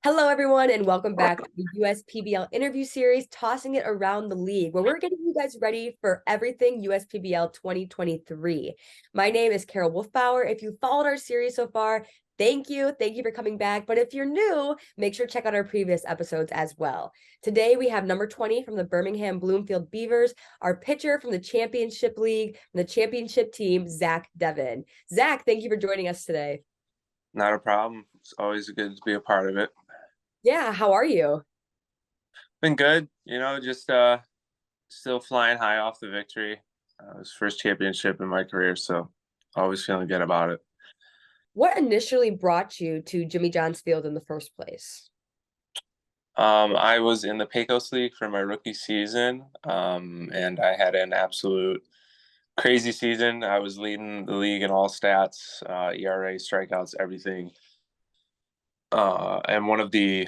Hello, everyone, and welcome back to the USPBL interview series, Tossing It Around the League, where we're getting you guys ready for everything USPBL 2023. My name is Carol Wolfbauer. If you followed our series so far, thank you. Thank you for coming back. But if you're new, make sure to check out our previous episodes as well. Today, we have number 20 from the Birmingham Bloomfield Beavers, our pitcher from the Championship League, from the championship team, Zach Devon. Zach, thank you for joining us today. Not a problem. It's always good to be a part of it. Yeah, how are you? Been good, just still flying high off the victory. It was first championship in my career, so always feeling good about it. What initially brought you to Jimmy John's Field in the first place? I was in the Pecos League for my rookie season, and I had an absolute crazy season. I was leading the league in all stats, ERA, strikeouts, everything. And one of the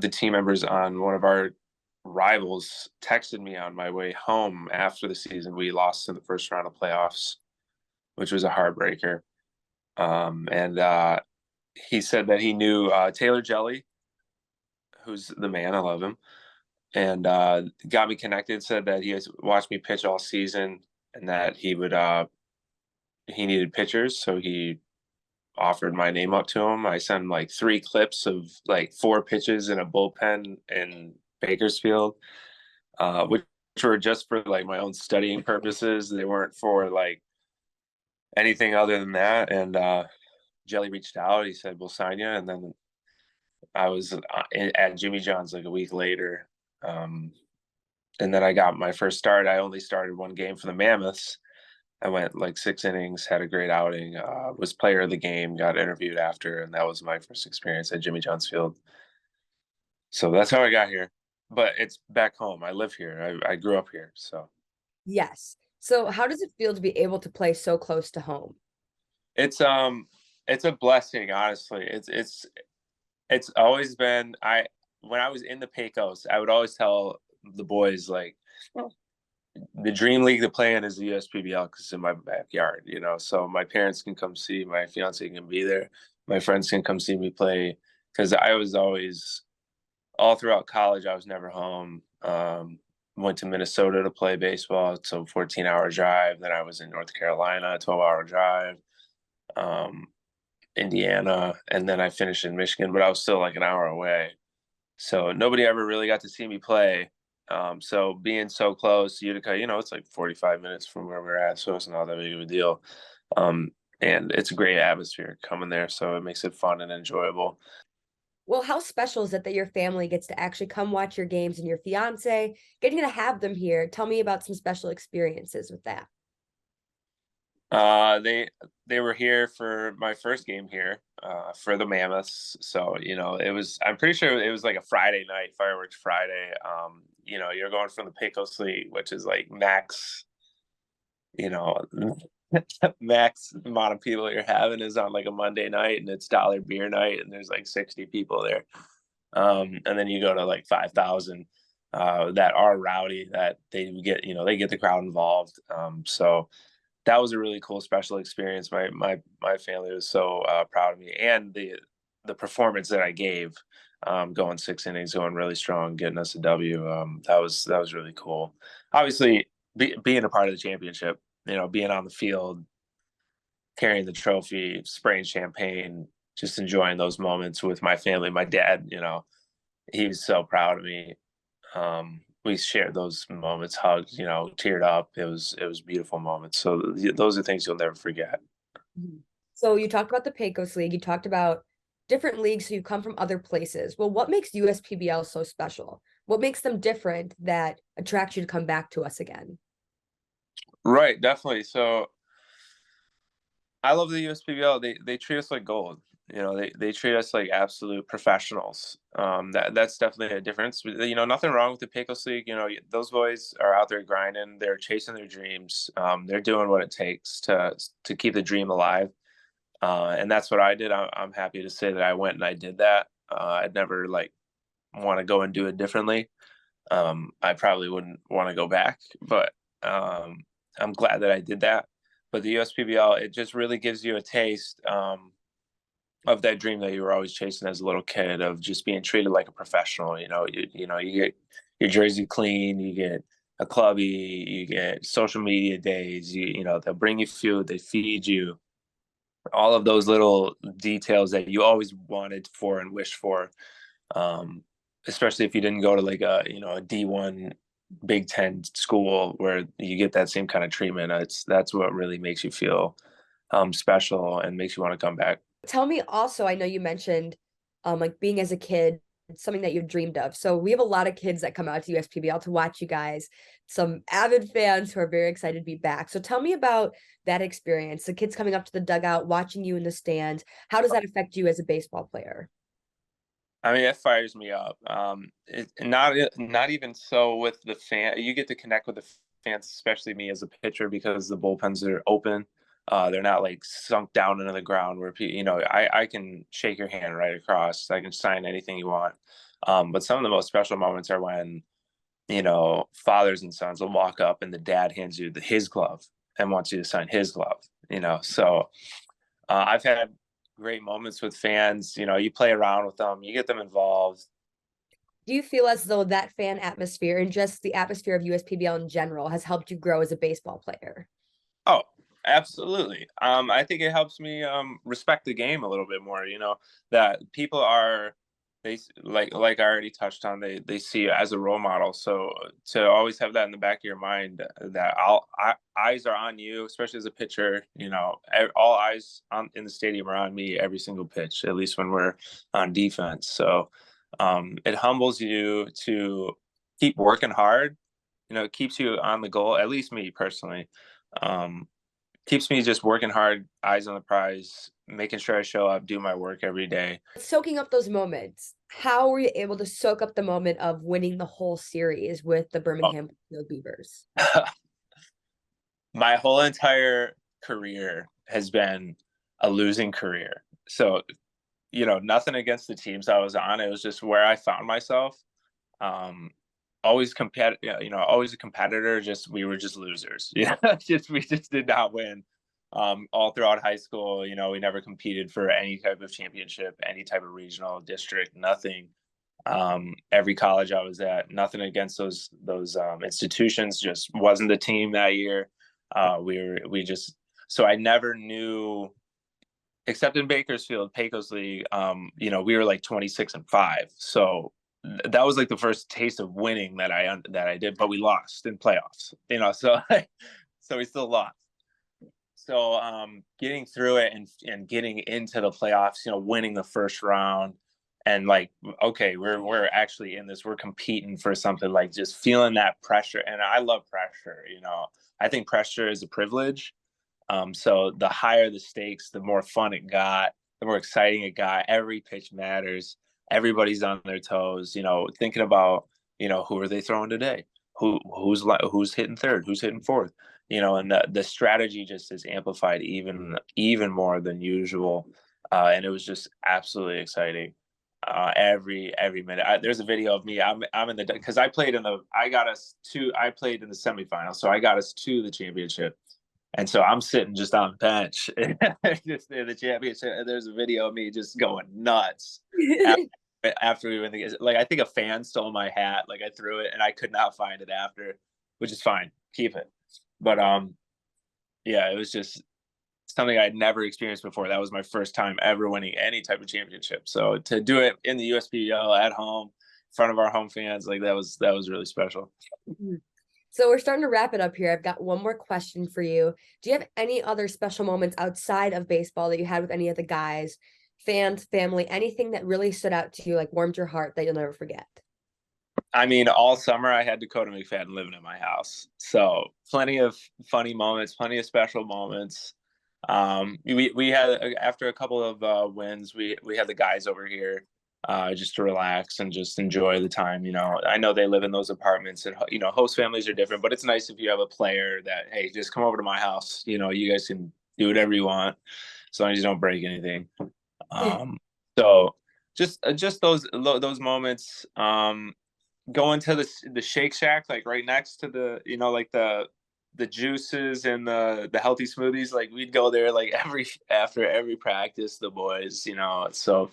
team members on one of our rivals texted me on my way home after the season. We lost in the first round of playoffs, which was a heartbreaker. And he said that he knew Taylor Jelly, who's the man. I love him. And got me connected, said that he has watched me pitch all season and that he needed pitchers. So he offered my name up to him. I sent him like 3 clips of like 4 pitches in a bullpen in Bakersfield, which were just for like my own studying purposes. They weren't for like anything other than that. And Jelly reached out. He said, "We'll sign you." And then I was at Jimmy John's like a week later. And then I got my first start. I only started 1 game for the Mammoths. I went like 6 innings, had a great outing, was player of the game, got interviewed after, and that was my first experience at Jimmy John's Field. So that's how I got here. But it's back home. I live here. I grew up here. So Yes. So how does it feel to be able to play so close to home? it's a blessing, honestly. It's always been when I was in the Pecos, I would always tell the boys like the dream league to play in is the USPBL because it's in my backyard, So my parents can come see, my fiance can be there, my friends can come see me play because I was always all throughout college. I was never home. Went to Minnesota to play baseball, so 14-hour drive. Then I was in North Carolina, 12-hour drive, Indiana, and then I finished in Michigan, but I was still like an hour away. So nobody ever really got to see me play. So being so close to Utica, it's like 45 minutes from where we're at, so it's not that big of a deal. And it's a great atmosphere coming there, so it makes it fun and enjoyable. Well, how special is it that your family gets to actually come watch your games and your fiance getting to have them here? Tell me about some special experiences with that. They were here for my first game here, for the Mammoths. So, I'm pretty sure it was like a Friday night, fireworks Friday. You're going from the Pecos League, which is like max, you know, max amount of people you're having is on like a Monday night, and it's dollar beer night, and there's like 60 people there. And then you go to like 5,000 that are rowdy, that they get the crowd involved. So that was a really cool special experience. My family was so proud of me, and the performance that I gave, going 6 innings, going really strong, getting us a W. That was really cool. Obviously, being a part of the championship, being on the field, carrying the trophy, spraying champagne, just enjoying those moments with my family. My dad, he was so proud of me. We shared those moments, hugged, teared up. It was beautiful moments. So those are things you'll never forget. So you talked about the Pecos League. You talked about different leagues, so you come from other places. Well, what makes USPBL so special? What makes them different that attracts you to come back to us again? Right, definitely. So I love the USPBL. They treat us like gold. They treat us like absolute professionals. That's definitely a difference. Nothing wrong with the Pecos League. Those boys are out there grinding. They're chasing their dreams. They're doing what it takes to keep the dream alive. And that's what I did. I'm happy to say that I went and I did that. I'd never like want to go and do it differently. I probably wouldn't want to go back, but I'm glad that I did that. But the USPBL, it just really gives you a taste. of that dream that you were always chasing as a little kid of just being treated like a professional. You get your jersey clean, you get a clubby, you get social media days. They'll bring you food, they feed you. All of those little details that you always wanted for and wished for. Um, Especially if you didn't go to like a D1 Big Ten school where you get that same kind of treatment. That's what really makes you feel special and makes you want to come back. Tell me also, I know you mentioned like being as a kid, something that you've dreamed of. So we have a lot of kids that come out to USPBL to watch you guys, some avid fans who are very excited to be back. So tell me about that experience, the kids coming up to the dugout, watching you in the stands. How does that affect you as a baseball player? I mean, it fires me up. Not even so with the fan. You get to connect with the fans, especially me as a pitcher, because the bullpens are open. They're not like sunk down into the ground where I can shake your hand right across. I can sign anything you want. But some of the most special moments are when fathers and sons will walk up and the dad hands you his glove and wants you to sign his glove. So I've had great moments with fans. You play around with them, you get them involved. Do you feel as though that fan atmosphere and just the atmosphere of USPBL in general has helped you grow as a baseball player? Oh, absolutely. I think it helps me respect the game a little bit more. That people are they like I already touched on. They see you as a role model. So to always have that in the back of your mind that eyes are on you, especially as a pitcher. All eyes in the stadium are on me every single pitch, at least when we're on defense. So it humbles you to keep working hard. It keeps you on the goal. At least me personally. Um, Keeps me just working hard, eyes on the prize, making sure I show up, do my work every day. Soaking up those moments, how were you able to soak up the moment of winning the whole series with the Oh. Birmingham Beavers? My whole entire career has been a losing career. So, nothing against the teams I was on. It was just where I found myself. Um, always a competitor. Just we were just losers. We just did not win. All throughout high school, we never competed for any type of championship, any type of regional district, nothing. Every college I was at, nothing against those institutions, just wasn't the team that year. We just so I never knew, except in Bakersfield, Pecos League. We were like 26-5, so that was like the first taste of winning that I did, but we lost in playoffs. So so we still lost. So getting through it and getting into the playoffs, winning the first round, and like, okay, we're actually in this, we're competing for something, like just feeling that pressure. And I love pressure. I think pressure is a privilege. So the higher the stakes, the more fun it got, the more exciting it got. Every pitch matters. Everybody's on their toes, thinking about, who are they throwing today? Who's hitting third? Who's hitting fourth? And the strategy just is amplified even more than usual. And it was just absolutely exciting. Every minute. There's a video of me. I'm in the, because I played in the semifinals, so I got us to the championship. And so I'm sitting just on the bench, just in the championship. And there's a video of me just going nuts after we win the game. Like, I think a fan stole my hat. Like, I threw it and I could not find it after, which is fine. Keep it. But yeah, it was just something I'd never experienced before. That was my first time ever winning any type of championship. So to do it in the USPL at home, in front of our home fans, like that was really special. So we're starting to wrap it up here. I've got one more question for you. Do you have any other special moments outside of baseball that you had with any of the guys, fans, family, anything that really stood out to you, like warmed your heart that you'll never forget? I mean, all summer I had Dakota McFadden living in my house. So plenty of funny moments, plenty of special moments. We had, after a couple of wins, we had the guys over here just to relax and just enjoy the time. I know they live in those apartments, and host families are different, but it's nice if you have a player that, hey, just come over to my house. You guys can do whatever you want, as long as you don't break anything. So just those moments. Going to the Shake Shack, like right next to the, like the juices and the healthy smoothies. Like we'd go there like every after every practice, the boys, you know. So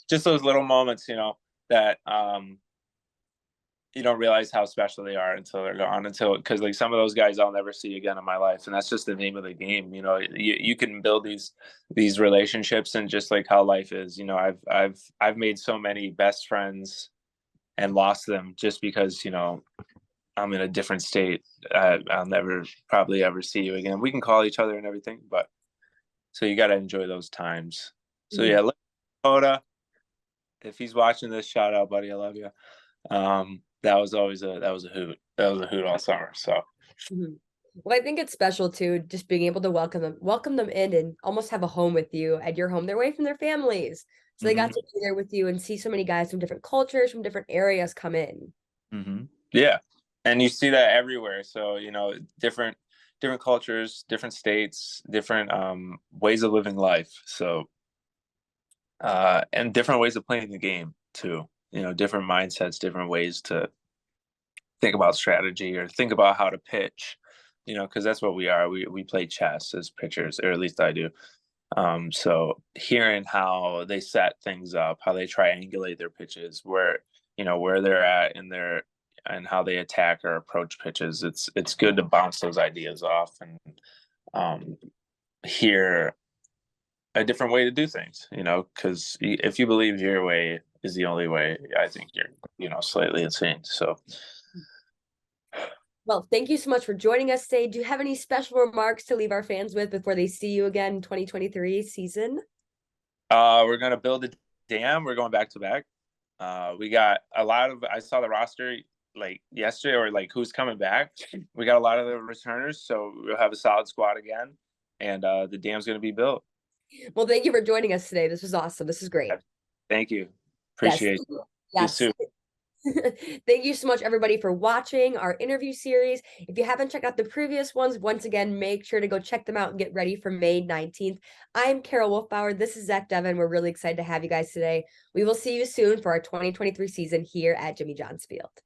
just those little moments, you know, that you don't realize how special they are until they're gone. Until because like some of those guys I'll never see again in my life, and that's just the name of the game. You know, you can build these relationships, and just like how life is. You know, I've made so many best friends and lost them just because you know I'm in a different state. I'll never probably ever see you again. We can call each other and everything, but so you got to enjoy those times. So Mhm. yeah, Dakota, if he's watching this, shout out, buddy. I love you. That was always that was a hoot. That was a hoot all summer. So Mhm. Well, I think it's special too, just being able to welcome them in and almost have a home with you at your home. They're away from their families. So they got hmm to be there with you and see so many guys from different cultures, from different areas come in. yeah, and you see that everywhere. So you know, different cultures, different states, different ways of living life. So and different ways of playing the game too. You know, different mindsets, different ways to think about strategy or think about how to pitch. You know, because that's what we are. We play chess as pitchers, or at least I do. So hearing how they set things up, how they triangulate their pitches, where you know where they're at in their and how they attack or approach pitches, it's good to bounce those ideas off and um, hear a different way to do things. You know, because if you believe your way is the only way, I think you're you know slightly insane. So Well, thank you so much for joining us today. Do you have any special remarks to leave our fans with before they see you again in 2023 season? we're gonna build a dam. We're going back to back. We got a lot of. I saw the roster like yesterday, or like who's coming back. We got a lot of the returners, so we'll have a solid squad again, and the dam's going to be built. Well, thank you for joining us today. This was awesome. This is great. Thank you. Yes. Appreciate you Yes. soon. Thank you so much, everybody, for watching our interview series. If you haven't checked out the previous ones, once again, make sure to go check them out and get ready for May 19th. I'm Carol Wolfbauer. This is Zach Devon. We're really excited to have you guys today. We will see you soon for our 2023 season here at Jimmy John's Field.